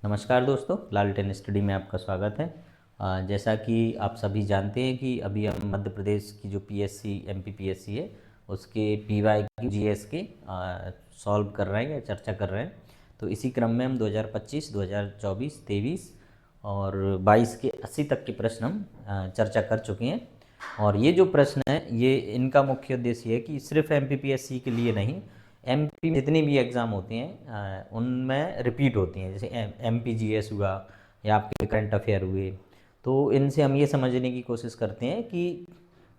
नमस्कार दोस्तों, लालटेन स्टडी में आपका स्वागत है। जैसा कि आप सभी जानते हैं कि अभी हम मध्य प्रदेश की जो पीएससी एमपीपीएससी है उसके पीवाई की जीएस के सॉल्व कर रहे हैं या चर्चा कर रहे हैं। तो इसी क्रम में हम 2025, 2024, 23 और 22 के 80 तक के प्रश्न हम चर्चा कर चुके हैं। और ये जो प्रश्न है ये इनका मुख्य उद्देश्य है कि सिर्फ एमपीपीएससी के लिए नहीं, एमपी में जितने भी एग्ज़ाम होते हैं उनमें रिपीट होती हैं। जैसे एमपीजीएस हुआ या आपके करंट अफेयर हुए, तो इनसे हम ये समझने की कोशिश करते हैं कि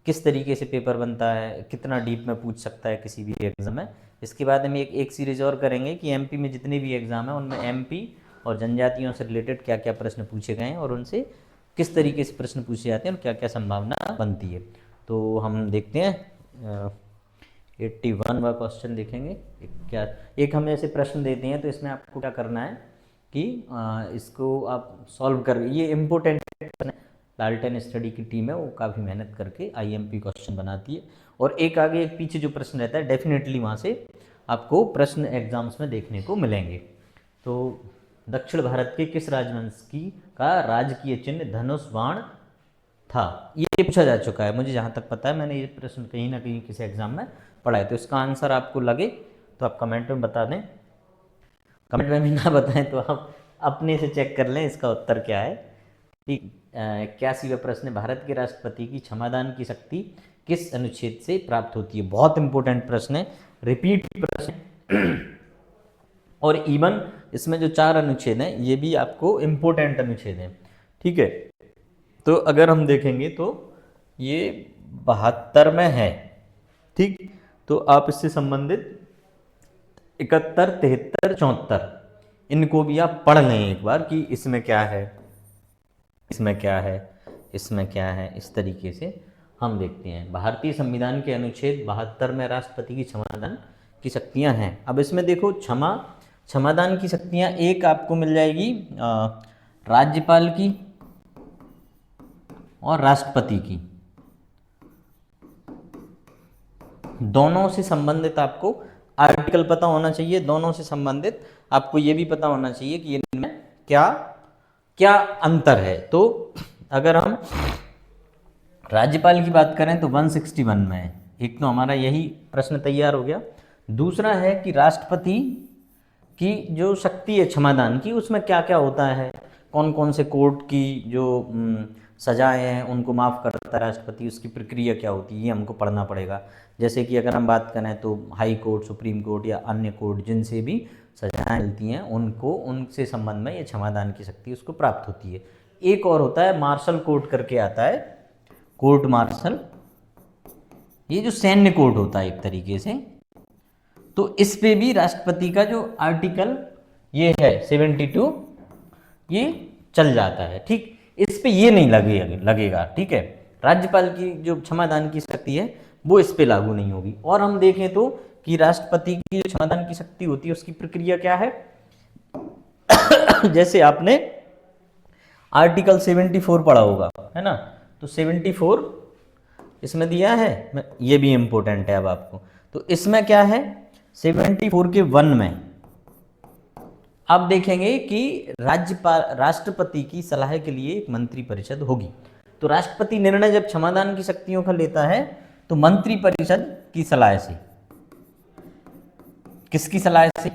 किस तरीके से पेपर बनता है, कितना डीप में पूछ सकता है किसी भी एग्ज़ाम में। इसके बाद हम एक सीरीज और करेंगे कि एमपी में जितने भी एग्ज़ाम हैं उनमें एमपी और जनजातियों से रिलेटेड क्या क्या प्रश्न पूछे गए हैं और उनसे किस तरीके से प्रश्न पूछे जाते हैं और क्या क्या संभावना बनती है। तो हम देखते हैं 81वां क्वेश्चन देखेंगे। एक हम ऐसे प्रश्न देते हैं तो इसमें आपको क्या करना है कि इसको आप सॉल्व कर, ये इम्पोर्टेंट प्रश्न है। लालटेन स्टडी की टीम है वो काफ़ी मेहनत करके आईएमपी क्वेश्चन बनाती है और एक आगे एक पीछे जो प्रश्न रहता है डेफिनेटली वहाँ से आपको प्रश्न एग्जाम्स में देखने को मिलेंगे। तो दक्षिण भारत के किस राजवंश की का राजकीय चिन्ह धनुष बाण था? ये पूछा जा चुका है, मुझे जहाँ तक पता है। मैंने ये प्रश्न कहीं ना कहीं किसी एग्जाम में पढ़ा है। तो इसका आंसर आपको लगे तो आप कमेंट में बता दें, कमेंट में भी ना बताएं तो आप अपने से चेक कर लें इसका उत्तर क्या है। ठीक, 81वां प्रश्न, भारत के राष्ट्रपति की क्षमादान की शक्ति किस अनुच्छेद से प्राप्त होती है? बहुत इंपॉर्टेंट प्रश्न है, रिपीट प्रश्न और इवन इसमें जो 4 अनुच्छेद हैं ये भी आपको इम्पोर्टेंट अनुच्छेद हैं। ठीक है, तो अगर हम देखेंगे तो ये 72 में है। ठीक, तो आप इससे संबंधित 71, 73, 74 इनको भी आप पढ़ लें एक बार कि इसमें क्या है, इसमें क्या है, इसमें क्या है। इस तरीके से हम देखते हैं भारतीय संविधान के अनुच्छेद 72 में राष्ट्रपति की क्षमादान की शक्तियां हैं। अब इसमें देखो क्षमादान की शक्तियां एक आपको मिल जाएगी राज्यपाल की और राष्ट्रपति की, दोनों से संबंधित आपको आर्टिकल पता होना चाहिए। दोनों से संबंधित आपको ये भी पता होना चाहिए कि इनमें क्या क्या अंतर है। तो अगर हम राज्यपाल की बात करें तो 161 में है। एक तो हमारा यही प्रश्न तैयार हो गया। दूसरा है कि राष्ट्रपति की जो शक्ति है क्षमादान की, उसमें क्या क्या होता है, कौन कौन से कोर्ट की जो सजाएं हैं उनको माफ़ करता है राष्ट्रपति, उसकी प्रक्रिया क्या होती है, ये हमको पढ़ना पड़ेगा। जैसे कि अगर हम बात करें तो हाई कोर्ट, सुप्रीम कोर्ट या अन्य कोर्ट जिनसे भी सजाएं मिलती हैं उनको, उनसे संबंध में ये क्षमादान की शक्ति उसको प्राप्त होती है। एक और होता है मार्शल कोर्ट करके आता है, कोर्ट मार्शल, ये जो सैन्य कोर्ट होता है एक तरीके से। तो इस पे भी राष्ट्रपति का जो आर्टिकल ये है 72 ये चल जाता है। ठीक, इस पे ये नहीं लगेगा। ठीक है, राज्यपाल की जो क्षमादान की शक्ति है वो इस पे लागू नहीं होगी। और हम देखें तो कि राष्ट्रपति की जो क्षमादान की शक्ति होती है उसकी प्रक्रिया क्या है जैसे आपने आर्टिकल 74 पढ़ा होगा, है ना, तो 74 इसमें दिया है, ये भी इंपॉर्टेंट है अब आपको। तो इसमें क्या है 74 के 1 में आप देखेंगे कि राष्ट्रपति की सलाह के लिए एक मंत्री परिषद होगी। तो राष्ट्रपति निर्णय जब क्षमादान की शक्तियों का लेता है तो मंत्री परिषद की सलाह से, किसकी सलाह से,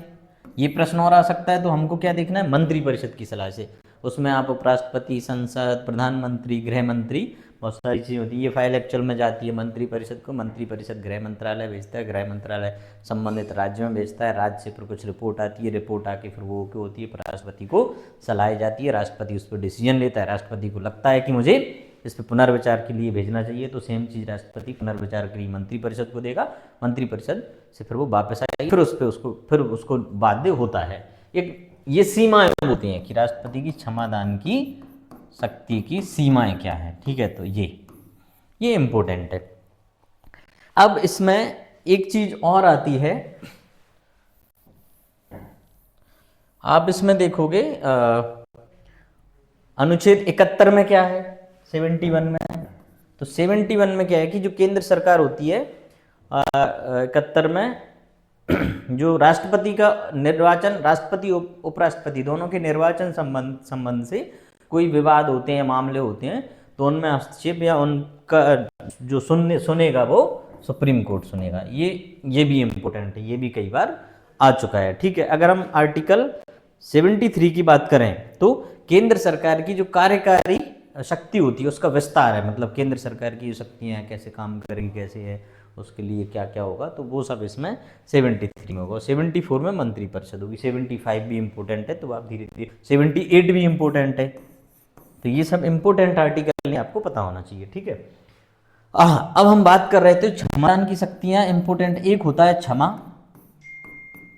ये प्रश्न और आ सकता है। तो हमको क्या देखना है, मंत्री परिषद की सलाह से। उसमें आप उपराष्ट्रपति, संसद, प्रधानमंत्री, गृह मंत्री, बहुत सारी चीज़ें होती है। ये फाइल एक्चुअल में जाती है मंत्री परिषद को, मंत्री परिषद गृह मंत्रालय भेजता है, गृह मंत्रालय संबंधित राज्य में भेजता है, राज्य से फिर कुछ रिपोर्ट आती है, रिपोर्ट आके फिर वो क्या होती है, राष्ट्रपति को सलाह जाती है, राष्ट्रपति उस पर डिसीजन लेता है। राष्ट्रपति को लगता है कि मुझे इस पर पुनर्विचार के लिए भेजना चाहिए, तो सेम चीज़ राष्ट्रपति पुनर्विचार के लिए मंत्रिपरिषद को देगा, मंत्रिपरिषद से फिर वो वापस आएगी, फिर उसको बाध्य होता है। एक ये सीमाएं होती हैं कि राष्ट्रपति की क्षमादान की शक्ति की सीमाएं क्या है। ठीक है, तो ये इंपॉर्टेंट है। अब इसमें एक चीज और आती है, आप इसमें देखोगे अनुच्छेद 71 में क्या है, 71 में। तो 71 में क्या है कि जो केंद्र सरकार होती है 71 में जो राष्ट्रपति का निर्वाचन, राष्ट्रपति उपराष्ट्रपति दोनों के निर्वाचन संबंध से कोई विवाद होते हैं, मामले होते हैं, तो उनमें हस्तक्षेप या उनका जो सुनेगा वो सुप्रीम कोर्ट सुनेगा। ये भी इम्पोर्टेंट है, ये भी कई बार आ चुका है। ठीक है, अगर हम आर्टिकल 73 की बात करें तो केंद्र सरकार की जो कार्यकारी शक्ति होती है उसका विस्तार है, मतलब केंद्र सरकार की शक्तियां कैसे काम करेगी, कैसे है, उसके लिए क्या क्या होगा, तो वो सब इसमें 73 में होगा। 74 में मंत्रिपरिषद होगी। 75 भी इम्पोर्टेंट है, तो आप धीरे धीरे 78 भी इम्पोर्टेंट है। तो ये सब इम्पोर्टेंट आर्टिकल आपको पता होना चाहिए। ठीक है, अब हम बात कर रहे थे क्षमादान की शक्तियां इंपोर्टेंट। एक होता है क्षमा,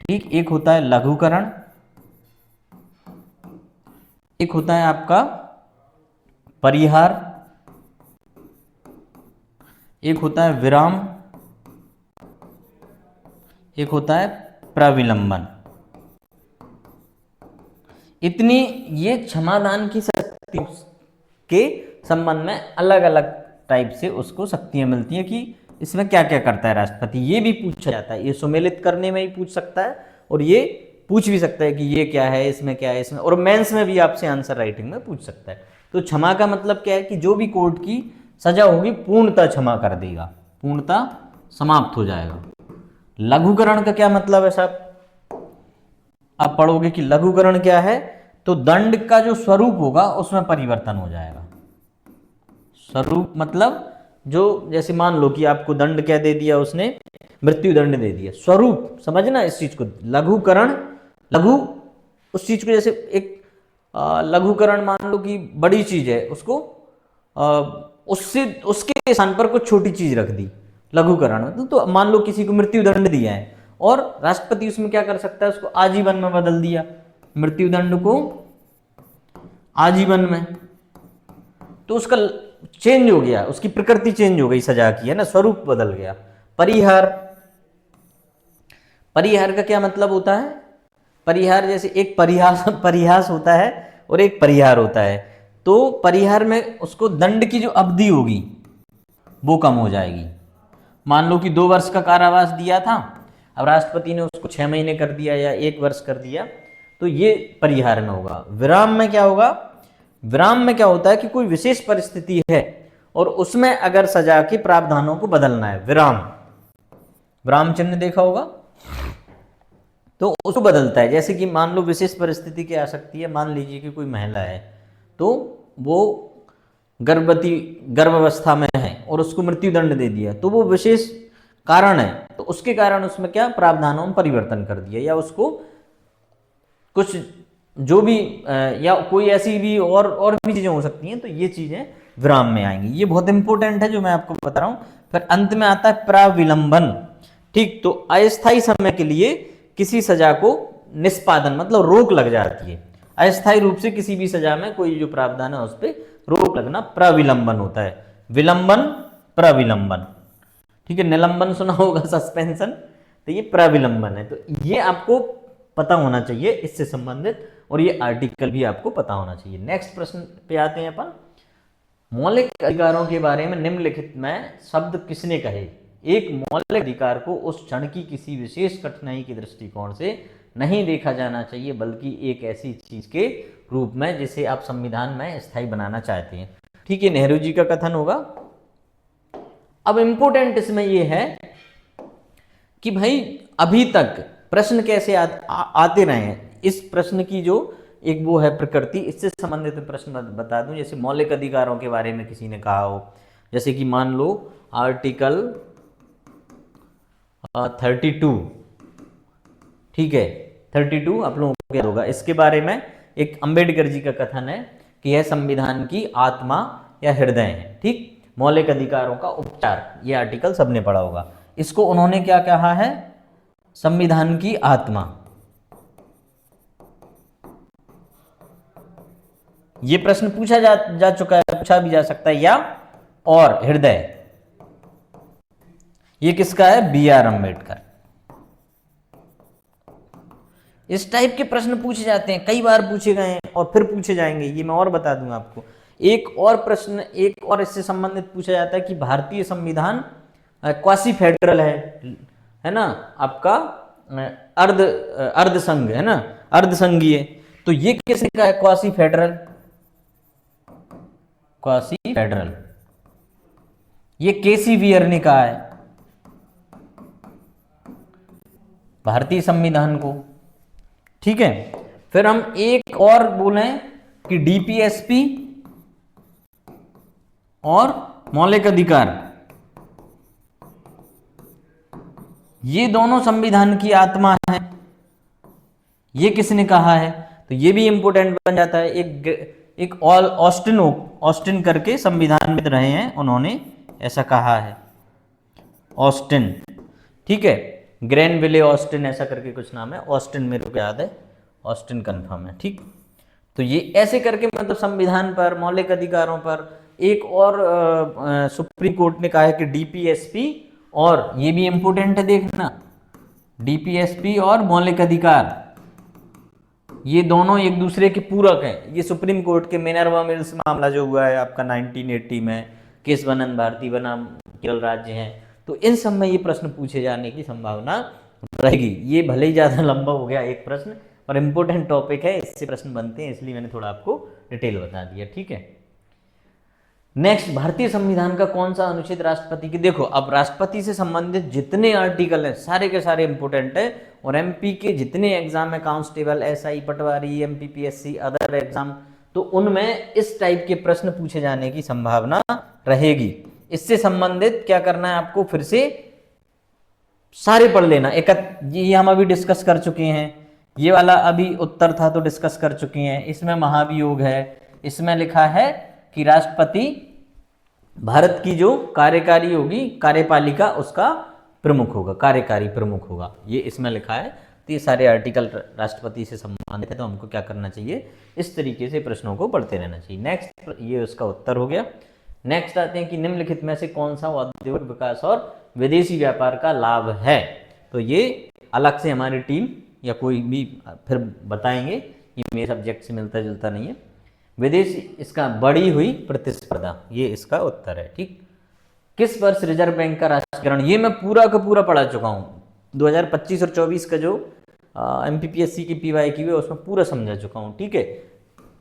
ठीक, एक होता है लघुकरण, एक होता है आपका परिहार, एक होता है विराम, एक होता है प्रविलंबन। इतनी ये क्षमादान की शक्ति के संबंध में अलग अलग टाइप से उसको शक्तियां मिलती हैं कि इसमें क्या क्या करता है राष्ट्रपति, ये भी पूछा जाता है। ये सुमेलित करने में ही पूछ सकता है और ये पूछ भी सकता है कि ये क्या है, इसमें क्या है, इसमें, और मेंस में भी आपसे आंसर राइटिंग में पूछ सकता है। तो क्षमा का मतलब क्या है कि जो भी कोर्ट की सजा होगी पूर्णतः क्षमा कर देगा, पूर्णतः समाप्त हो जाएगा। लघुकरण का क्या मतलब है साहब, आप पढ़ोगे कि लघुकरण क्या है, तो दंड का जो स्वरूप होगा उसमें परिवर्तन हो जाएगा। स्वरूप मतलब जो, जैसे मान लो कि आपको दंड क्या दे दिया उसने, मृत्यु दंड दे दिया। स्वरूप समझना इस चीज को, लघुकरण, लघु उस चीज को, जैसे एक लघुकरण मान लो कि बड़ी चीज है, उसको उससे उसके स्थान पर कुछ छोटी चीज रख दी, लघुकरण। तो मान लो किसी को मृत्यु दंड दिया है और राष्ट्रपति उसमें क्या कर सकता है, उसको आजीवन में बदल दिया, मृत्यु दंड को आजीवन में, तो उसका चेंज हो गया, उसकी प्रकृति चेंज हो गई सजा की, है ना, स्वरूप बदल गया। परिहार, परिहार का क्या मतलब होता है, परिहार जैसे एक परिहास होता है और एक परिहार होता है। तो परिहार में उसको दंड की जो अवधि होगी वो कम हो जाएगी। मान लो कि 2 वर्ष का कारावास दिया था, अब राष्ट्रपति ने उसको 6 महीने कर दिया या 1 वर्ष कर दिया, तो ये परिहार में होगा। विराम में क्या होगा, विराम में क्या होता है कि कोई विशेष परिस्थिति है और उसमें अगर सजा के प्रावधानों को बदलना है, विराम, विराम चिन्ह देखा होगा, तो उसको बदलता है। जैसे कि मान लो विशेष परिस्थिति क्या आ सकती है, मान लीजिए कि कोई महिला है तो वो गर्भावस्था में है और उसको मृत्यु दंड दे दिया, तो वो विशेष कारण है, तो उसके कारण उसमें क्या प्रावधानों में परिवर्तन कर दिया, या उसको कुछ जो भी या कोई ऐसी भी और भी चीजें हो सकती हैं, तो ये चीजें विराम में आएंगी। ये बहुत इंपॉर्टेंट है जो मैं आपको बता रहा हूं। फिर अंत में आता है प्रविलंबन, ठीक, तो अस्थायी समय के लिए किसी सजा को निष्पादन मतलब रोक लग जाती है। अस्थायी रूप से किसी भी सजा में कोई जो प्रावधान है उस पर रोक लगना प्रविलंबन होता है। विलंबन, प्रविलंबन, ठीक है। निलंबन सुना होगा, सस्पेंशन, तो ये प्रविलंबन है। तो ये आपको पता होना चाहिए इससे संबंधित, और ये आर्टिकल भी आपको पता होना चाहिए। नेक्स्ट प्रश्न पे आते हैं अपन। मौलिक अधिकारों के बारे में निम्नलिखित में शब्द किसने कहे। एक मौलिक अधिकार को उस क्षण की किसी विशेष कठिनाई के दृष्टिकोण से नहीं देखा जाना चाहिए, बल्कि एक ऐसी चीज के रूप में जिसे आप संविधान में स्थायी बनाना चाहते हैं। ठीक है, नेहरू जी का कथन होगा। अब इंपॉर्टेंट इसमें यह है कि भाई अभी तक प्रश्न कैसे आते रहे हैं, इस प्रश्न की जो एक वो है प्रकृति, इससे संबंधित प्रश्न बता दूं। जैसे मौलिक अधिकारों के बारे में किसी ने कहा हो, जैसे कि मान लो आर्टिकल 32, ठीक है, 32 आप लोगों को याद होगा। इसके बारे में एक अंबेडकर जी का कथन है कि यह संविधान की आत्मा या हृदय है। ठीक, मौलिक अधिकारों का उपचार, यह आर्टिकल सबने पढ़ा होगा। इसको उन्होंने क्या कहा है, संविधान की आत्मा। यह प्रश्न पूछा जा चुका है, पूछा भी जा सकता है, या और हृदय, ये किसका है, B.R. अम्बेडकर। इस टाइप के प्रश्न पूछे जाते हैं, कई बार पूछे गए हैं और फिर पूछे जाएंगे, ये मैं और बता दूंगा आपको। एक और प्रश्न, एक और इससे संबंधित पूछा जाता है कि भारतीय संविधान क्वासी फेडरल है ना, आपका अर्ध अर्ध संघ है ना, अर्ध संघीय। तो ये किसने कहा है? Quasi federal, quasi federal. ये केसी वियर ने कहा है भारतीय संविधान को। ठीक है, फिर हम एक और बोले कि डीपीएसपी और मौलिक अधिकार, ये दोनों संविधान की आत्मा है। ये किसने कहा है? तो ये भी इंपोर्टेंट बन जाता है। एक ऑस्टिन करके संविधानविद रहे हैं, उन्होंने ऐसा कहा है, ऑस्टिन। ठीक है, ग्रेनविले ऑस्टिन ऐसा करके कुछ नाम है, ऑस्टिन मेरे को याद है, ऑस्टिन कंफर्म है। ठीक, तो ये ऐसे करके मतलब संविधान पर, मौलिक अधिकारों पर। एक और सुप्रीम कोर्ट ने कहा है कि डीपीएसपी, और ये भी इंपोर्टेंट है देखना, डीपीएसपी और मौलिक अधिकार ये दोनों एक दूसरे के पूरक हैं। ये सुप्रीम कोर्ट के मिनर्वा मिल्स मामला जो हुआ है आपका 1980 में, केस बनन भारती बनाम केरल राज्य हैं, तो इन सब में ये प्रश्न पूछे जाने की संभावना रहेगी। ये भले ही ज़्यादा लंबा हो गया एक प्रश्न, और इम्पोर्टेंट टॉपिक है, इससे प्रश्न बनते हैं, इसलिए मैंने थोड़ा आपको डिटेल बता दिया। ठीक है, नेक्स्ट, भारतीय संविधान का कौन सा अनुच्छेद राष्ट्रपति की, देखो अब राष्ट्रपति से संबंधित जितने आर्टिकल हैं सारे के सारे इंपोर्टेंट है, और एमपी के जितने एग्जाम है, कांस्टेबल, एसआई, पटवारी, एमपीपीएससी, अदर एग्जाम, तो उनमें इस टाइप के प्रश्न पूछे जाने की संभावना रहेगी। इससे संबंधित क्या करना है आपको, फिर से सारे पढ़ लेना। ये हम अभी डिस्कस कर चुके हैं, ये वाला अभी उत्तर था तो डिस्कस कर चुके हैं। इसमें महाभियोग है, इसमें लिखा है कि राष्ट्रपति भारत की जो कार्यकारी होगी, कार्यपालिका, उसका प्रमुख होगा, कार्यकारी प्रमुख होगा, ये इसमें लिखा है। तो ये सारे आर्टिकल राष्ट्रपति से संबंधित है, तो हमको क्या करना चाहिए, इस तरीके से प्रश्नों को पढ़ते रहना चाहिए। नेक्स्ट, ये उसका उत्तर हो गया। नेक्स्ट आते हैं कि निम्नलिखित में से कौन सा औद्योगिक विकास और विदेशी व्यापार का लाभ है। तो ये अलग से हमारी टीम या कोई भी फिर बताएंगे, ये मेरे सब्जेक्ट से मिलता जुलता नहीं है। विदेशी, इसका बढ़ी हुई प्रतिस्पर्धा, ये इसका उत्तर है। ठीक, किस वर्ष रिजर्व बैंक का राष्ट्रीयकरण, ये मैं पूरा का पूरा पढ़ा चुका हूँ। 2025 और 24 का जो एमपीपीएससी की पीवाई की हुई है उसमें पूरा समझा चुका हूँ। ठीक है,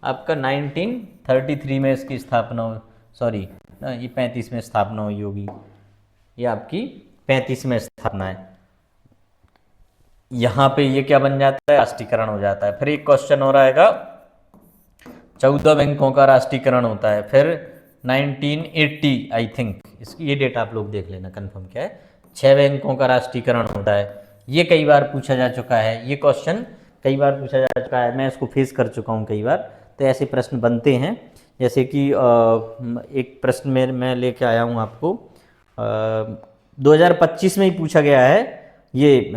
आपका 1933 में इसकी स्थापना, सॉरी ये 35 में स्थापना हुई होगी, ये आपकी 35 में स्थापना है। यहाँ पे ये क्या बन जाता है, राष्ट्रीयकरण हो जाता है। फिर एक क्वेश्चन हो रहेगा, 14 बैंकों का राष्ट्रीयकरण होता है। फिर 1980 आई थिंक, इसकी ये डेट आप लोग देख लेना कंफर्म क्या है, 6 बैंकों का राष्ट्रीयकरण होता है। ये कई बार पूछा जा चुका है, ये क्वेश्चन कई बार पूछा जा चुका है, मैं इसको फेस कर चुका हूँ कई बार। तो ऐसे प्रश्न बनते हैं, जैसे कि एक प्रश्न में मैं लेके आया हूँ आपको, 2025 में ही पूछा गया है, ये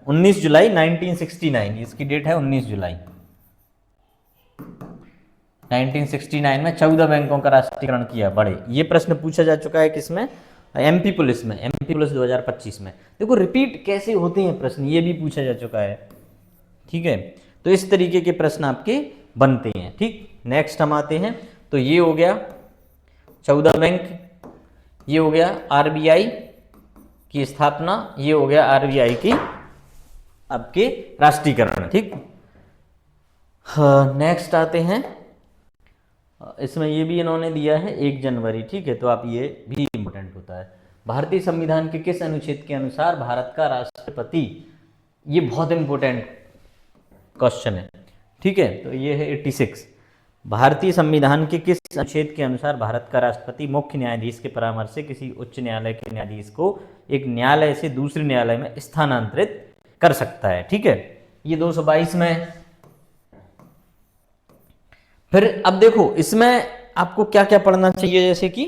19 जुलाई 1969, इसकी डेट है 19 जुलाई 1969 में 14 बैंकों का राष्ट्रीयकरण किया, बड़े। ये प्रश्न पूछा जा चुका है किसमें, एमपी पुलिस में, एमपी पुलिस 2025 में। देखो रिपीट कैसे होते हैं प्रश्न, ये भी पूछा जा चुका है। ठीक है, तो इस तरीके के प्रश्न आपके बनते हैं। ठीक, नेक्स्ट हम आते हैं, तो ये हो गया 14 बैंक, ये हो गया आरबीआई की स्थापना, ये हो गया आरबीआई की आपके राष्ट्रीयकरण। ठीक, नेक्स्ट आते हैं, इसमें ये भी इन्होंने दिया है 1 जनवरी। ठीक है, तो आप ये भी इम्पोर्टेंट होता है। भारतीय संविधान के किस अनुच्छेद के अनुसार भारत का राष्ट्रपति, ये बहुत इंपॉर्टेंट क्वेश्चन है। ठीक है, तो ये है 86, भारतीय संविधान के किस अनुच्छेद के अनुसार भारत का राष्ट्रपति मुख्य न्यायाधीश के परामर्श से किसी उच्च न्यायालय के न्यायाधीश को एक न्यायालय से दूसरे न्यायालय में स्थानांतरित कर सकता है। ठीक है, ये 222 में। फिर अब देखो इसमें आपको क्या क्या पढ़ना चाहिए, जैसे कि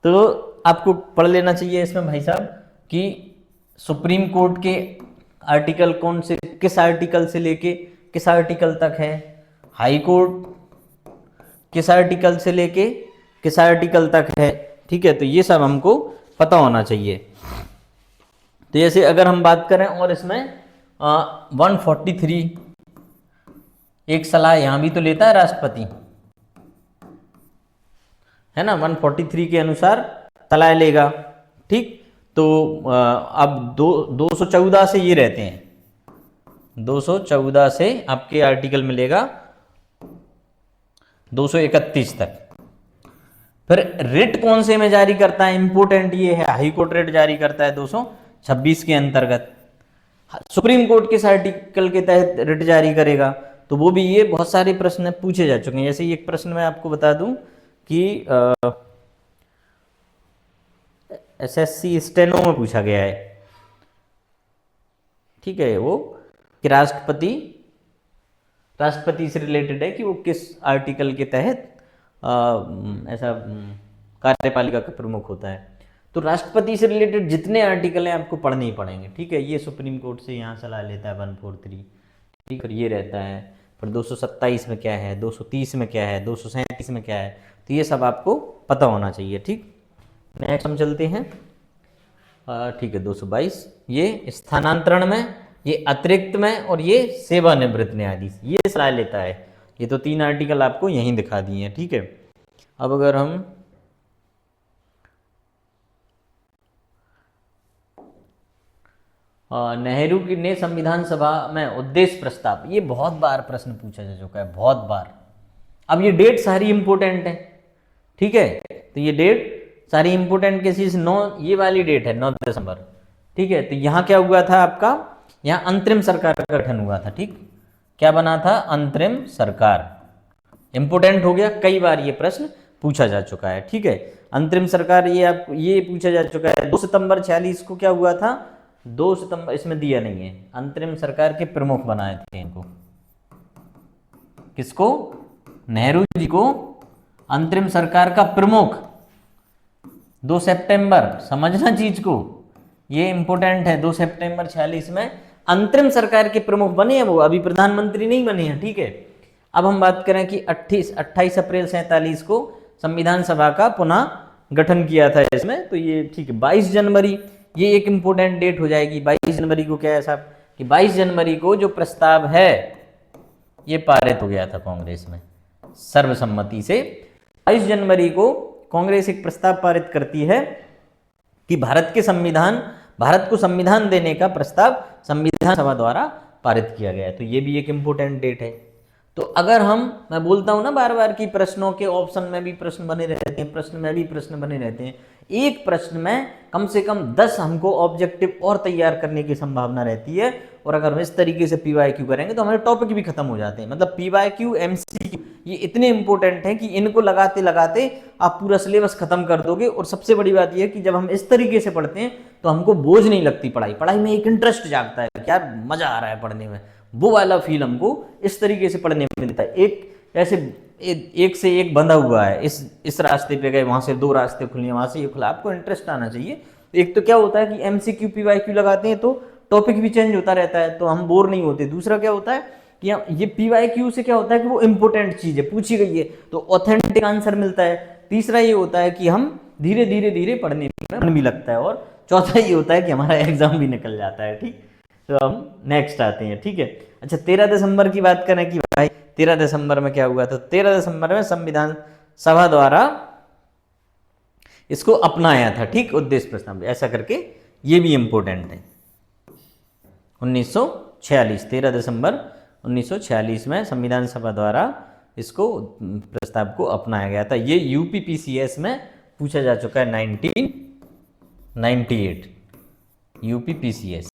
तो आपको पढ़ लेना चाहिए इसमें भाई साहब कि सुप्रीम कोर्ट के आर्टिकल कौन से, किस आर्टिकल से लेके किस आर्टिकल तक है, हाई कोर्ट किस आर्टिकल से लेके किस आर्टिकल तक है। ठीक है, तो ये सब हमको पता होना चाहिए। तो जैसे अगर हम बात करें, और इसमें 143 एक सलाह यहाँ भी तो लेता है राष्ट्रपति, है ना, 143 के अनुसार सलाह लेगा। ठीक, तो अब 214 से ये रहते हैं, 214 से आपके आर्टिकल मिलेगा 231 तक। फिर रिट कौन से में जारी करता है, इंपोर्टेंट ये है, हाई कोर्ट रिट जारी करता है 226 के अंतर्गत। सुप्रीम कोर्ट किस आर्टिकल के तहत रिट जारी करेगा, तो वो भी ये बहुत सारे प्रश्न पूछे जा चुके हैं। जैसे एक प्रश्न मैं आपको बता दूं कि एसएससी स्टेनो में पूछा गया है, ठीक है, वो कि राष्ट्रपति से रिलेटेड है कि वो किस आर्टिकल के तहत ऐसा कार्यपालिका का प्रमुख होता है। तो राष्ट्रपति से रिलेटेड जितने आर्टिकल हैं आपको पढ़ने ही पड़ेंगे, ठीक है। ये सुप्रीम कोर्ट से यहाँ सलाह लेता है 143, ठीक है, ये रहता है। फिर 227 में क्या है, 230 में क्या है, 237 में क्या है, तो ये सब आपको पता होना चाहिए, ठीक। नेक्स्ट हम चलते हैं, ठीक है, 222 ये स्थानांतरण में, ये अतिरिक्त में, और ये सेवानिवृत्त न्यायाधीश, ये सलाह लेता है। ये तो 3 आर्टिकल आपको यहीं दिखा दिए हैं, ठीक है। अब अगर हम नेहरू की ने संविधान सभा में उद्देश्य प्रस्ताव, ये बहुत बार प्रश्न पूछा जा चुका है, बहुत बार। अब ये डेट सारी इंपोर्टेंट है, ठीक है, तो ये डेट सारी इंपोर्टेंट केसेस 9, ये वाली डेट है 9 दिसंबर, ठीक है। तो यहाँ क्या हुआ था आपका, यहाँ अंतरिम सरकार का गठन हुआ था, ठीक। क्या बना था, अंतरिम सरकार, इंपोर्टेंट हो गया, कई बार ये प्रश्न पूछा जा चुका है, ठीक है। अंतरिम सरकार ये आपको ये पूछा जा चुका है। 2 सितंबर 46 को क्या हुआ था, 2 सितंबर, इसमें दिया नहीं है, अंतरिम सरकार के प्रमुख बनाए थे इनको, किसको, नेहरू जी को अंतरिम सरकार का प्रमुख। 2 सितंबर, समझना चीज को, ये इंपोर्टेंट है। 2 सितंबर 46 में अंतरिम सरकार के प्रमुख बने हैं, वो अभी प्रधानमंत्री नहीं बने हैं, ठीक है। अब हम बात करें कि 28 अप्रैल 47 को संविधान सभा का पुनः गठन किया था इसमें, तो ये ठीक है। 22 जनवरी, ये एक इंपोर्टेंट डेट हो जाएगी। 22 जनवरी को क्या है साहब, कि 22 जनवरी को जो प्रस्ताव है ये पारित हो गया था कांग्रेस में सर्वसम्मति से। 22 जनवरी को कांग्रेस एक प्रस्ताव पारित करती है कि भारत को संविधान देने का प्रस्ताव संविधान सभा द्वारा पारित किया गया है, तो ये भी एक इंपोर्टेंट डेट है। तो अगर मैं बोलता हूं ना बार बार कि प्रश्नों के ऑप्शन में भी प्रश्न बने रहते हैं, प्रश्न में भी प्रश्न बने रहते हैं, एक प्रश्न में कम से कम 10 हमको ऑब्जेक्टिव और तैयार करने की संभावना रहती है। और अगर हम इस तरीके से पीवाईक्यू करेंगे तो हमारे टॉपिक भी खत्म हो जाते हैं। मतलब पीवाईक्यू, एमसीक्यू ये इतने इंपॉर्टेंट हैं कि इनको लगाते लगाते आप पूरा सिलेबस खत्म कर दोगे। और सबसे बड़ी बात यह है कि जब हम इस तरीके से पढ़ते हैं तो हमको बोझ नहीं लगती पढ़ाई में एक इंटरेस्ट जागता है, क्या मजा आ रहा है पढ़ने में, वो वाला फील हमको इस तरीके से पढ़ने में मिलता है। एक से एक बंधा हुआ है, इस रास्ते पे गए, वहां से 2 रास्ते खुले, वहां से ये खुला, आपको इंटरेस्ट आना चाहिए। एक तो क्या होता है कि एमसीक्यू पीवाईक्यू लगाते हैं तो टॉपिक भी चेंज होता रहता है, तो हम बोर नहीं होते। दूसरा क्या होता है कि ये पीवाईक्यू से क्या होता है कि वो इंपॉर्टेंट चीज है, पूछी गई है तो ऑथेंटिक आंसर मिलता है। तीसरा ये होता है कि हम धीरे धीरे पढ़ने में मन भी लगता है। और चौथा ये होता है कि हमारा एग्जाम भी निकल जाता है, ठीक। तो हम नेक्स्ट आते हैं, ठीक है। अच्छा, 13 दिसंबर की बात करें कि भाई 13 दिसंबर में क्या हुआ, तो 13 दिसंबर में संविधान सभा द्वारा इसको अपनाया था, ठीक, उद्देश्य प्रस्ताव ऐसा करके, ये भी इंपॉर्टेंट है। 1946, 13 दिसंबर 1946 में संविधान सभा द्वारा इसको प्रस्ताव को अपनाया गया था। ये यूपीपीसीएस में पूछा जा चुका है 1998 यूपीपीसीएस।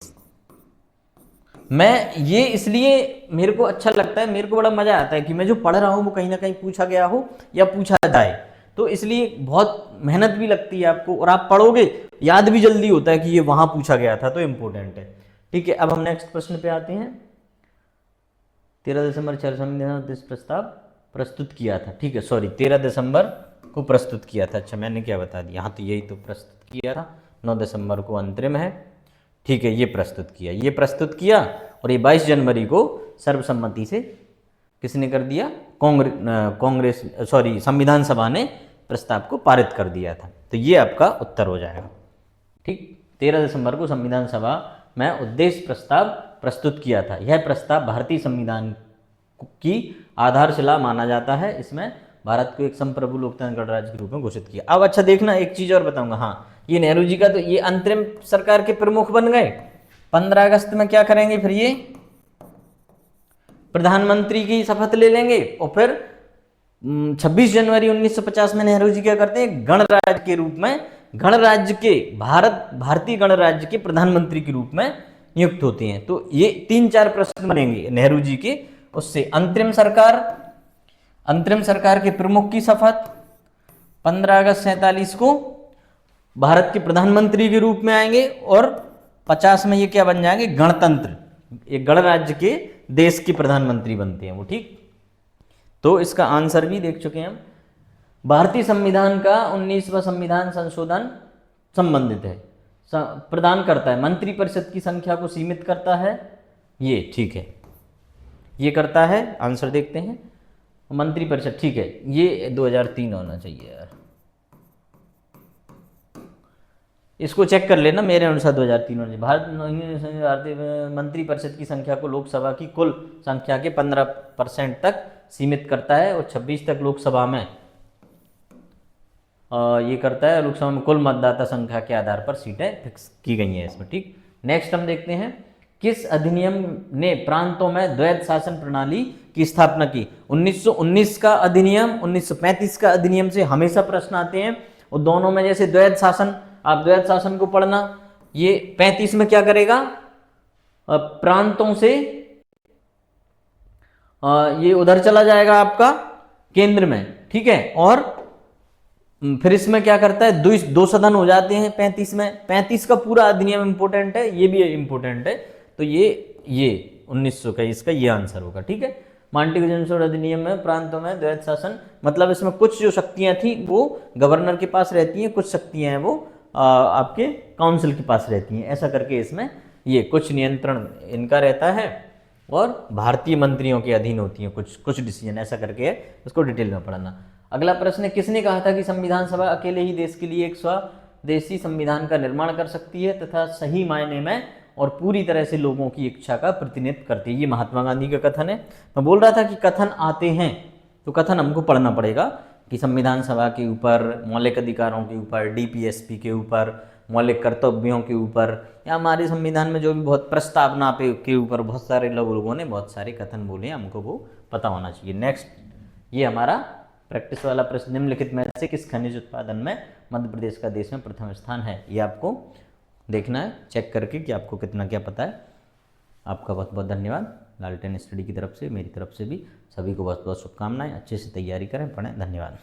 मैं ये इसलिए मेरे को अच्छा लगता है, मेरे को बड़ा मजा आता है कि मैं जो पढ़ रहा हूँ वो कहीं ना कहीं पूछा गया हो या पूछा जाए, तो इसलिए बहुत मेहनत भी लगती है आपको, और आप पढ़ोगे याद भी जल्दी होता है कि ये वहां पूछा गया था, तो इंपॉर्टेंट है, ठीक है। अब हम नेक्स्ट प्रश्न पे आते हैं। 13 दिसंबर संविधान उद्देश्य प्रस्ताव प्रस्तुत किया था, ठीक है, सॉरी 13 दिसंबर को प्रस्तुत किया था। अच्छा, मैंने क्या बता दिया, हाँ, तो यही तो प्रस्तुत किया था। 9 दिसंबर को अंतरिम है, ठीक है, ये प्रस्तुत किया और ये 22 जनवरी को सर्वसम्मति से किसने कर दिया, संविधान सभा ने प्रस्ताव को पारित कर दिया था। तो ये आपका उत्तर हो जाएगा, ठीक। 13 दिसंबर को संविधान सभा में उद्देश्य प्रस्ताव प्रस्तुत किया था। यह प्रस्ताव भारतीय संविधान की आधारशिला माना जाता है। इसमें भारत को एक संप्रभु लोकतंत्र गणराज्य के रूप में घोषित किया। अब अच्छा देखना, एक चीज और बताऊंगा, हाँ, ये नेहरू जी का, तो ये अंतरिम सरकार के प्रमुख बन गए। 15 अगस्त में क्या करेंगे फिर ये प्रधानमंत्री की शपथ ले लेंगे और फिर 26 जनवरी 1950 में नेहरू जी क्या करते हैं, गणराज्य के रूप में, गणराज्य के भारतीय गणराज्य के प्रधानमंत्री के रूप में नियुक्त होते हैं। तो ये 3-4 प्रश्न बनेंगे नेहरू जी के उससे। अंतरिम सरकार के प्रमुख की शपथ 15 अगस्त 47 को भारत के प्रधानमंत्री के रूप में आएंगे और 50 में ये क्या बन जाएंगे, गणतंत्र, ये गणराज्य के देश के प्रधानमंत्री बनते हैं वो। ठीक, तो इसका आंसर भी देख चुके हैं हम। भारतीय संविधान का 19वां संविधान संशोधन संबंधित है, प्रदान करता है, मंत्रिपरिषद की संख्या को सीमित करता है, ये ठीक है, ये करता है। आंसर देखते हैं, मंत्रिपरिषद, ठीक है, ये 2003 होना चाहिए यार, इसको चेक कर लेना, मेरे अनुसार 2003 होना चाहिए। भारतीय मंत्रिपरिषद की संख्या को लोकसभा की कुल संख्या के 15% तक सीमित करता है और 26 तक लोकसभा में ये करता है। लोकसभा में कुल मतदाता संख्या के आधार पर सीटें फिक्स की गई हैं इसमें। ठीक, नेक्स्ट हम देखते हैं, किस अधिनियम ने प्रांतों में द्वैध शासन प्रणाली की स्थापना की? 1919 का अधिनियम, 1935 का अधिनियम से हमेशा प्रश्न आते हैं और दोनों में जैसे द्वैध शासन, आप द्वैध शासन को पढ़ना, ये 35 में क्या करेगा, प्रांतों से ये उधर चला जाएगा आपका केंद्र में, ठीक है, और फिर इसमें क्या करता है, दो सदन हो जाते हैं 35 में। 35 का पूरा अधिनियम इंपोर्टेंट है, ये भी इंपोर्टेंट है, तो ये 1921 का ये आंसर होगा। ठीक है, मांडलिक जनसंघ अधिनियम में प्रांतों में द्वैध शासन, मतलब इसमें कुछ जो शक्तियां थी वो गवर्नर के पास रहती हैं, कुछ शक्तियां हैं वो आपके काउंसिल के पास रहती हैं, ऐसा करके इसमें ये कुछ नियंत्रण इनका रहता है और भारतीय मंत्रियों के अधीन होती हैं कुछ डिसीजन, ऐसा करके है, उसको डिटेल में पढ़ना। अगला प्रश्न है, किसने कहा था कि संविधान सभा अकेले ही देश के लिए एक स्वदेशी संविधान का निर्माण कर सकती है तथा सही मायने में और पूरी तरह से लोगों की इच्छा का प्रतिनिधित्व करती है? ये महात्मा गांधी का कथन है। मैं बोल रहा था कि कथन आते हैं तो कथन हमको पढ़ना पड़ेगा कि संविधान सभा के ऊपर, मौलिक अधिकारों के ऊपर, डीपीएसपी के ऊपर, मौलिक कर्तव्यों के ऊपर, या हमारे संविधान में जो भी बहुत प्रस्तावना के ऊपर बहुत सारे लोगों ने बहुत सारे कथन बोले हैं, हमको वो पता होना चाहिए। नेक्स्ट, ये हमारा प्रैक्टिस वाला प्रश्न, निम्नलिखित में से किस खनिज उत्पादन में मध्य प्रदेश का देश में प्रथम स्थान है? ये आपको देखना है चेक करके कि आपको कितना क्या पता है। आपका बहुत बहुत धन्यवाद। लालटेन स्टडी की तरफ से, मेरी तरफ से भी सभी को बहुत बहुत शुभकामनाएं। अच्छे से तैयारी करें, पढ़ें। धन्यवाद।